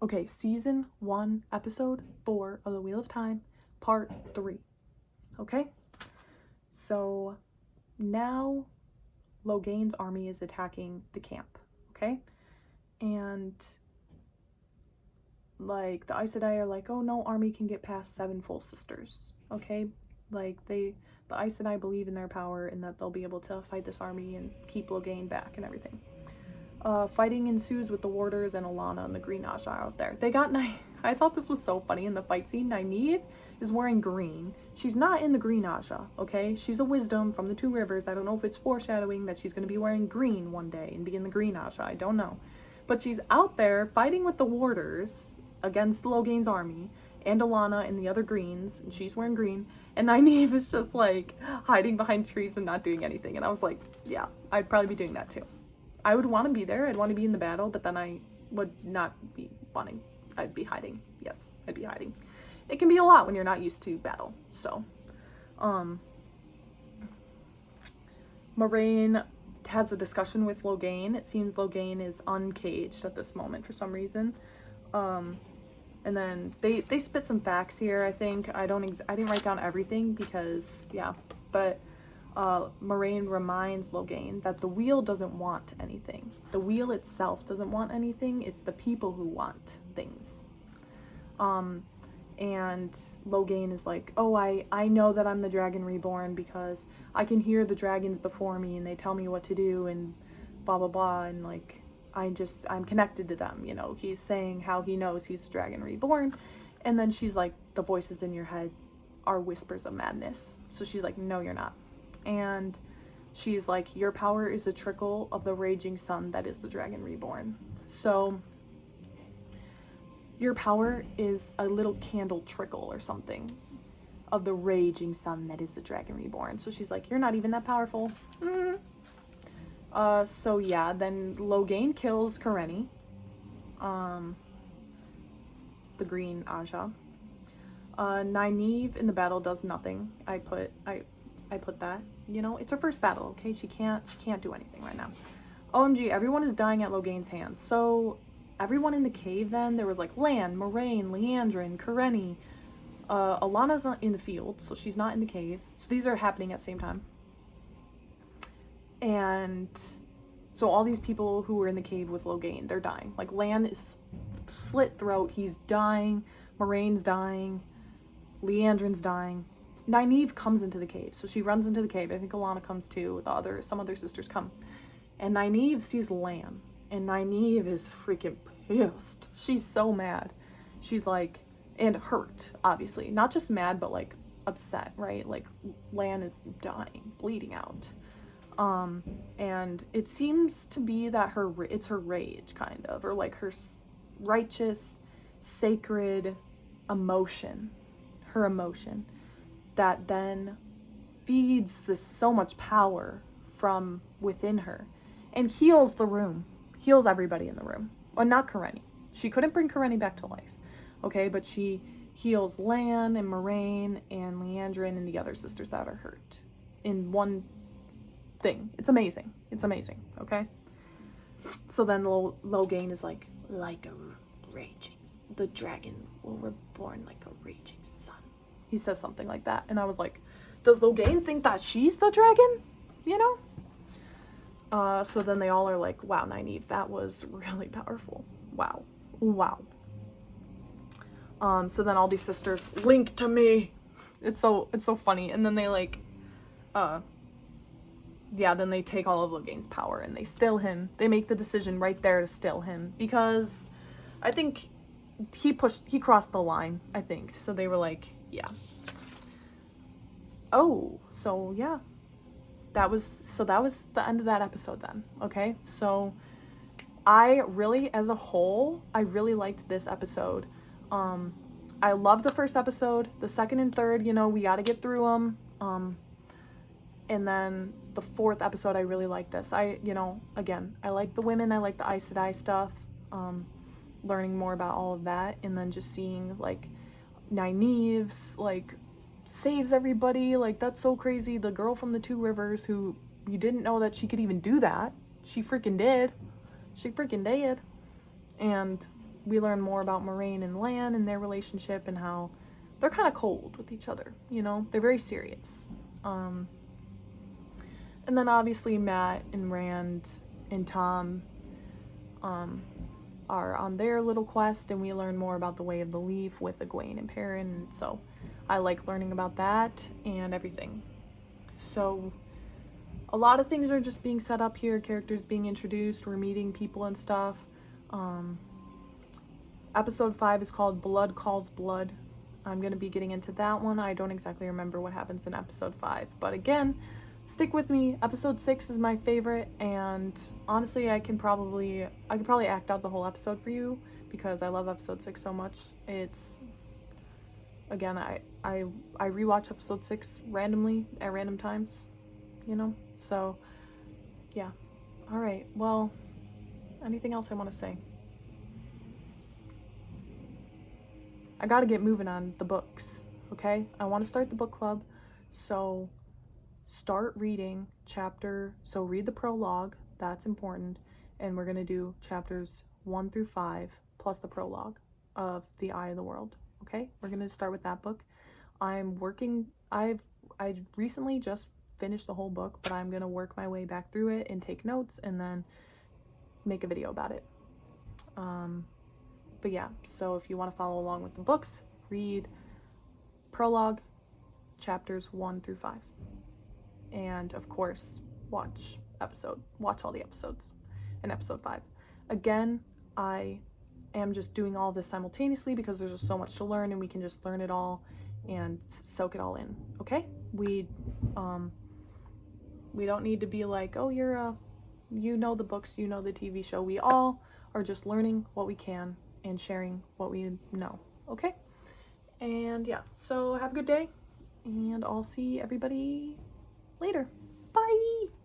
Okay, season 1, episode 4 of The Wheel of Time, part 3. Okay? So now Logain's army is attacking the camp. Okay? And like the Aes Sedai are like, oh, no army can get past 7 full sisters. Okay? Like the Aes Sedai believe in their power and that they'll be able to fight this army and keep Logain back and everything. Fighting ensues with the warders and Alanna and the Green Asha out there. They got I thought this was so funny in the fight scene. Nynaeve is wearing green. She's not in the Green Asha, okay? She's a wisdom from the Two Rivers. I don't know if it's foreshadowing that she's going to be wearing green one day and be in the Green Asha. I don't know. But she's out there fighting with the warders against Logain's army and Alanna and the other greens, and she's wearing green. And Nynaeve is just like hiding behind trees and not doing anything. And I was like, yeah, I'd probably be doing that too. I would want to be there. I'd want to be in the battle, but then I would not be wanting. I'd be hiding. Yes, I'd be hiding. It can be a lot when you're not used to battle. So, Moiraine has a discussion with Logain. It seems Logain is uncaged at this moment for some reason. And then they spit some facts here. I think I didn't write down everything because yeah, but. Moiraine reminds Logain that the wheel doesn't want anything. The wheel itself doesn't want anything. It's the people who want things. And Logain is like, oh, I know that I'm the Dragon Reborn because I can hear the dragons before me and they tell me what to do and blah, blah, blah. And like, I'm connected to them. You know, he's saying how he knows he's the Dragon Reborn. And then she's like, the voices in your head are whispers of madness. So she's like, no, you're not. And she's like, your power is a trickle of the raging sun that is the Dragon Reborn. So your power is a little candle trickle or something of the raging sun that is the Dragon Reborn. So she's like, you're not even that powerful. So yeah, then Logain kills Karenni, the Green Asha. Nynaeve in the battle does nothing. I put that. You know, it's her first battle, okay? She can't do anything right now. OMG, everyone is dying at Logain's hands. So everyone in the cave then, there was like Lan, Moiraine, Liandrin, Karenni. Alanna's not in the field, so she's not in the cave. So these are happening at the same time. And so all these people who were in the cave with Logain, they're dying. Like Lan is slit throat, he's dying. Moiraine's dying. Liandrin's dying. Nynaeve comes into the cave, so she runs into the cave. I think Alanna comes too. Some other sisters come, and Nynaeve sees Lan, and Nynaeve is freaking pissed. She's so mad. She's like, and hurt, obviously, not just mad, but like upset, right? Like Lan is dying, bleeding out, and it seems to be that it's her rage, kind of, or like her righteous, sacred emotion, her emotion. That then feeds this so much power from within her and heals the room, heals everybody in the room. Well, not Karenni. She couldn't bring Karenni back to life, okay? But she heals Lan and Moiraine and Liandrin and the other sisters that are hurt in one thing. It's amazing. It's amazing, okay? So then Logain is like a raging, the dragon will reborn like a raging sun. He says something like that. And I was like, does Logain think that she's the dragon? You know? So then they all are like, wow, Nynaeve, that was really powerful. Wow. Wow. So then all these sisters link to me. It's so funny. And then they like, then they take all of Logain's power and they still him. They make the decision right there to still him because I think he crossed the line, I think. So they were like, yeah. Oh, so yeah. That was the end of that episode then. Okay? So I really, as a whole, I really liked this episode. I love the first episode. The second and third, you know, we got to get through them. And then the fourth episode, I really like this. Again, I like the women. I like the Aes Sedai stuff. Learning more about all of that. And then just seeing, like, Nynaeve's, like, saves everybody. Like, that's so crazy. The girl from the Two Rivers who you didn't know that she could even do that. She freaking did. And we learn more about Moiraine and Lan and their relationship and how they're kind of cold with each other, you know? They're very serious. And then obviously Mat and Rand and Tom are on their little quest, and we learn more about the Way of the Leaf with Egwene and Perrin, and so I like learning about that and everything. So a lot of things are just being set up here, characters being introduced, we're meeting people and stuff. Episode 5 is called Blood Calls Blood. I'm going to be getting into that one. I don't exactly remember what happens in episode 5, but again, stick with me. Episode 6 is my favorite, and honestly, I could probably act out the whole episode for you because I love episode 6 so much. It's, again, I rewatch episode 6 randomly at random times, you know? So, yeah. All right. Well, anything else I want to say? I got to get moving on the books, okay? I want to start the book club. So, start reading so read the prologue, that's important, and we're going to do chapters 1 through 5 plus the prologue of The Eye of the World, okay? We're going to start with that book. I recently just finished the whole book, but I'm going to work my way back through it and take notes and then make a video about it. But yeah, so if you want to follow along with the books, read prologue, chapters 1 through 5. And of course, watch all the episodes in episode 5. Again, I am just doing all this simultaneously because there's just so much to learn and we can just learn it all and soak it all in, okay? We don't need to be like, oh, you know the books, you know the TV show. We all are just learning what we can and sharing what we know, okay? And yeah, so have a good day, and I'll see everybody later. Bye!